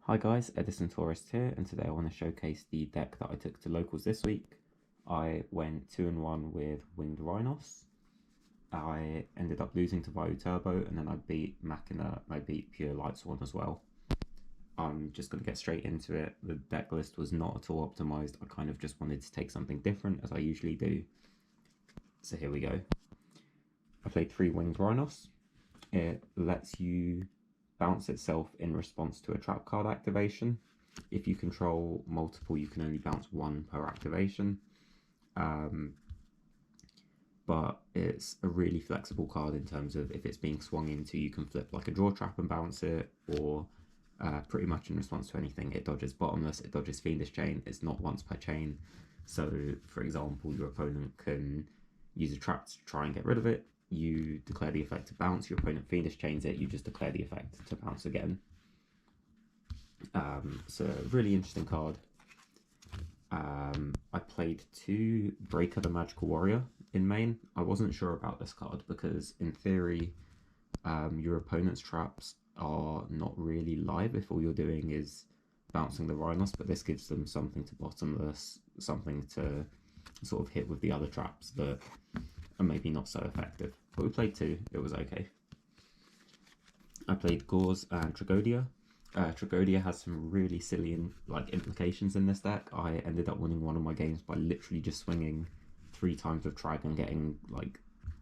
Hi guys, Edison Tourist here, and today I want to showcase the deck that I took to locals this week. I went 2-1 with Winged Rhinos. I ended up losing to Vayu Turbo, and then I beat Machina, and I beat Pure Lightsworn as well. I'm just going to get straight into it. The deck list was not at all optimized. I kind of just wanted to take something different, as I usually do. So here we go. I played 3 Winged Rhinos. It lets you bounce itself in response to a trap card activation. If you control multiple, you can only bounce 1 per activation. But it's a really flexible card in terms of if it's being swung into, you can flip like a draw trap and bounce it, or pretty much in response to anything. It dodges Bottomless, it dodges Fiendish Chain, it's not once per chain. So for example, your opponent can use a trap to try and get rid of it. You declare the effect to bounce, your opponent Fiendish Chains it, you just declare the effect to bounce again. So really interesting card. I played 2 Breaker the Magical Warrior in main. I wasn't sure about this card because in theory your opponent's traps are not really live if all you're doing is bouncing the Rhinos, but this gives them something to Bottomless, something to sort of hit with the other traps that are maybe not so effective. But we played 2, it was okay. I played Gauze and Tragodia. Tragodia has some really silly implications in this deck. I ended up winning one of my games by literally just swinging 3 times with Trag and getting like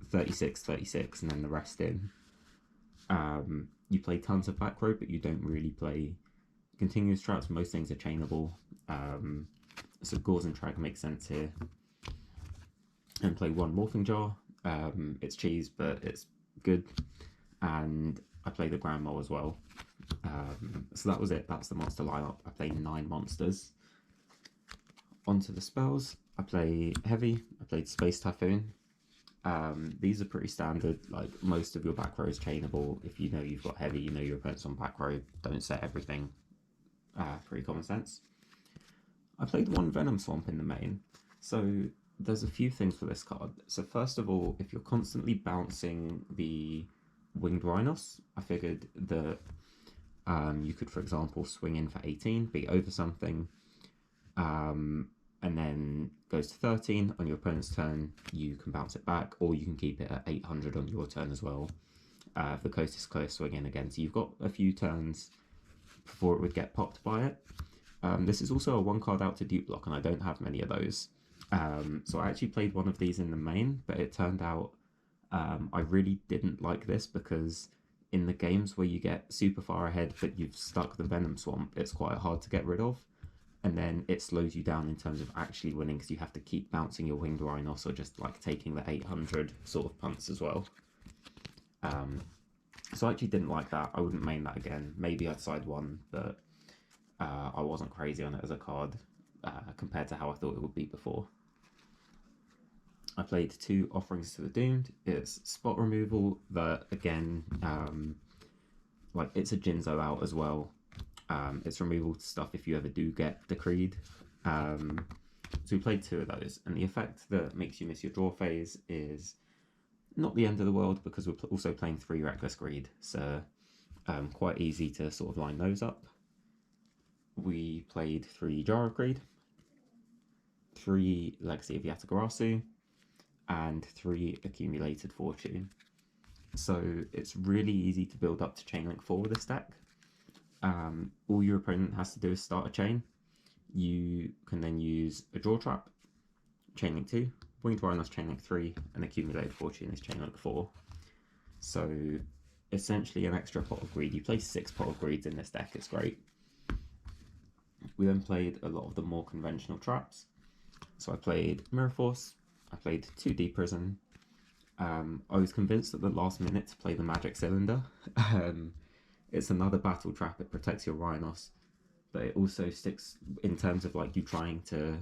36, 36, and then the rest in. You play tons of back row, but you don't really play continuous traps. Most things are chainable. So Gauze and Trag makes sense here. And play 1 Morphing Jar. It's cheese, but it's good. And I played the Grand Mole as well. So that was it. That's the monster lineup. I played 9 monsters. Onto the spells. I play Heavy. I played Space Typhoon. These are pretty standard. Like most of your back row is chainable. If you know you've got Heavy, you know your opponent's on back row. Don't set everything. Pretty common sense. I played 1 Venom Swamp in the main. So there's a few things for this card. So first of all, if you're constantly bouncing the Winged Rhinos, I figured that you could, for example, swing in for 18, beat over something, and then goes to 13 on your opponent's turn. You can bounce it back, or you can keep it at 800 on your turn as well. If the coast is close, swing in again. So you've got a few turns before it would get popped by it. This is also a 1 card out to dupe block, and I don't have many of those. So I actually played one of these in the main, but it turned out I really didn't like this because in the games where you get super far ahead but you've stuck the Venom Swamp, it's quite hard to get rid of, and then it slows you down in terms of actually winning because you have to keep bouncing your Winged Rhinos or just like taking the 800 sort of punts as well. So I actually didn't like that. I wouldn't main that again. Maybe I'd side 1, but I wasn't crazy on it as a card compared to how I thought it would be before. I played 2 Offerings to the Doomed. It's spot removal that, again, it's a Jinzo out as well. It's removal to stuff if you ever do get decreed. So we played 2 of those, and the effect that makes you miss your draw phase is not the end of the world because we're also playing 3 Reckless Greed, so quite easy to sort of line those up. We played 3 Jar of Greed, 3 Legacy of Yatagarasu, and 3 Accumulated Fortune. So it's really easy to build up to Chainlink 4 with this deck. All your opponent has to do is start a chain. You can then use a draw trap, Chainlink 2, Winged Rhinos Chainlink 3, and Accumulated Fortune is Chainlink 4. So essentially an extra pot of greed. You play 6 pot of greeds in this deck, it's great. We then played a lot of the more conventional traps. So I played Mirror Force, I played 2 Deep Prison. I was convinced at the last minute to play the Magic Cylinder. It's another battle trap, it protects your Rhinos, but it also sticks in terms of like you trying to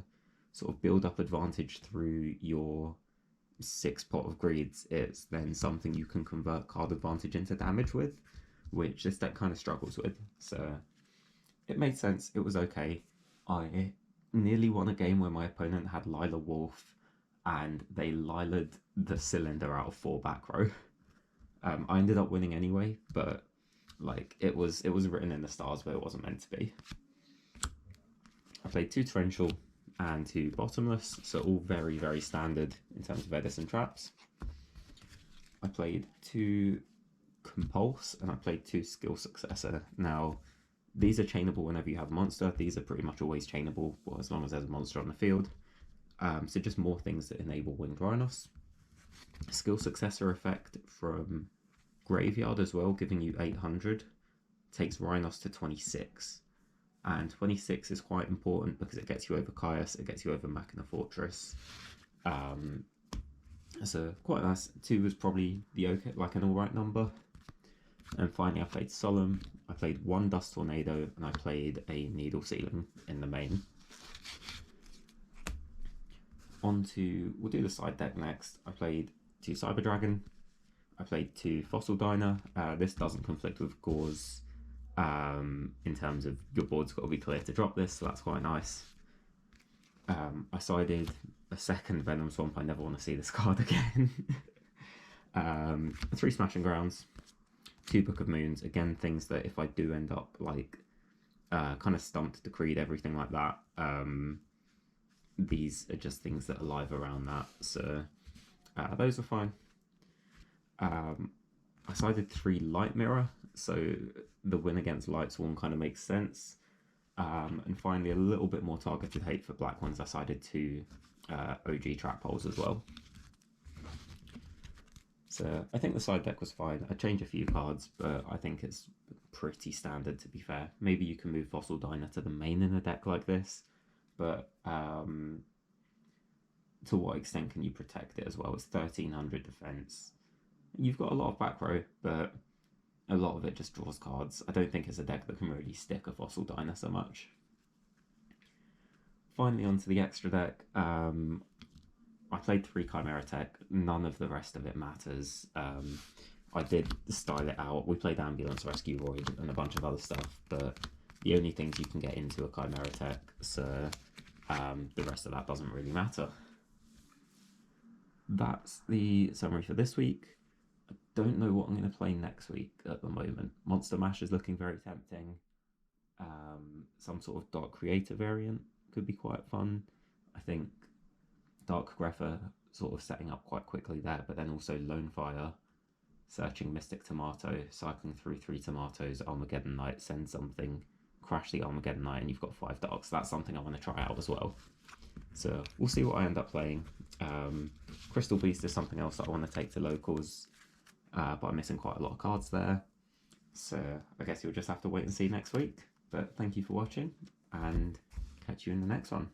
sort of build up advantage through your 6 pot of greeds. It's then something you can convert card advantage into damage with, which this deck kind of struggles with. So it made sense, it was okay. I nearly won a game where my opponent had Lila Wolf and they Lila'd the Cylinder out of 4 back row. I ended up winning anyway, but Like it was written in the stars, but it wasn't meant to be. I played 2 torrential and 2 bottomless, so all very, very standard in terms of Edison traps. I played 2 compulse and I played 2 skill successor. Now, these are chainable whenever you have a monster. These are pretty much always chainable, well, as long as there's a monster on the field. So just more things that enable winged rhinos. Skill successor effect from graveyard as well, giving you 800, takes rhinos to 26. And 26 is quite important because it gets you over Caius, it gets you over Machina Fortress. So quite nice. 2 was probably the okay, like an alright number. And finally I played Solemn, I played 1 Dust Tornado, and I played a Needle Ceiling in the main. We'll do the side deck next. I played 2 Cyber Dragon, I played 2 Fossil Diner. This doesn't conflict with Gauze in terms of your board's got to be clear to drop this, so that's quite nice. I sided a second Venom Swamp. I never want to see this card again. 3 Smashing Grounds, 2 Book of Moons. Again, things that if I do end up like kind of stumped, decreed, everything like that, these are just things that are live around that. So those are fine. I sided 3 Light Mirror, so the win against Light Swarm kind of makes sense. And finally, a little bit more targeted hate for black ones. I sided 2 OG trap holes as well. So I think the side deck was fine. I changed a few cards, but I think it's pretty standard, to be fair. Maybe you can move Fossil Diner to the main in a deck like this, but to what extent can you protect it as well? It's 1300 defense. You've got a lot of back row, but a lot of it just draws cards. I don't think it's a deck that can really stick a Fossil Diner so much. Finally, onto the extra deck. I played 3 Chimera Tech. None of the rest of it matters. I did style it out. We played Ambulance, Rescue Roid, and a bunch of other stuff, but the only things you can get into a Chimera Tech, so the rest of that doesn't really matter. That's the summary for this week. I don't know what I'm going to play next week at the moment. Monster Mash is looking very tempting. Some sort of Dark Creator variant could be quite fun. I think Dark Grepher sort of setting up quite quickly there, but then also Lone Fire, searching Mystic Tomato, cycling through 3 tomatoes, Armageddon Knight, send something, crash the Armageddon Knight, and you've got 5 darks. That's something I want to try out as well. So we'll see what I end up playing. Crystal Beast is something else that I want to take to locals, but I'm missing quite a lot of cards there. So I guess you'll just have to wait and see next week. But thank you for watching, and catch you in the next one.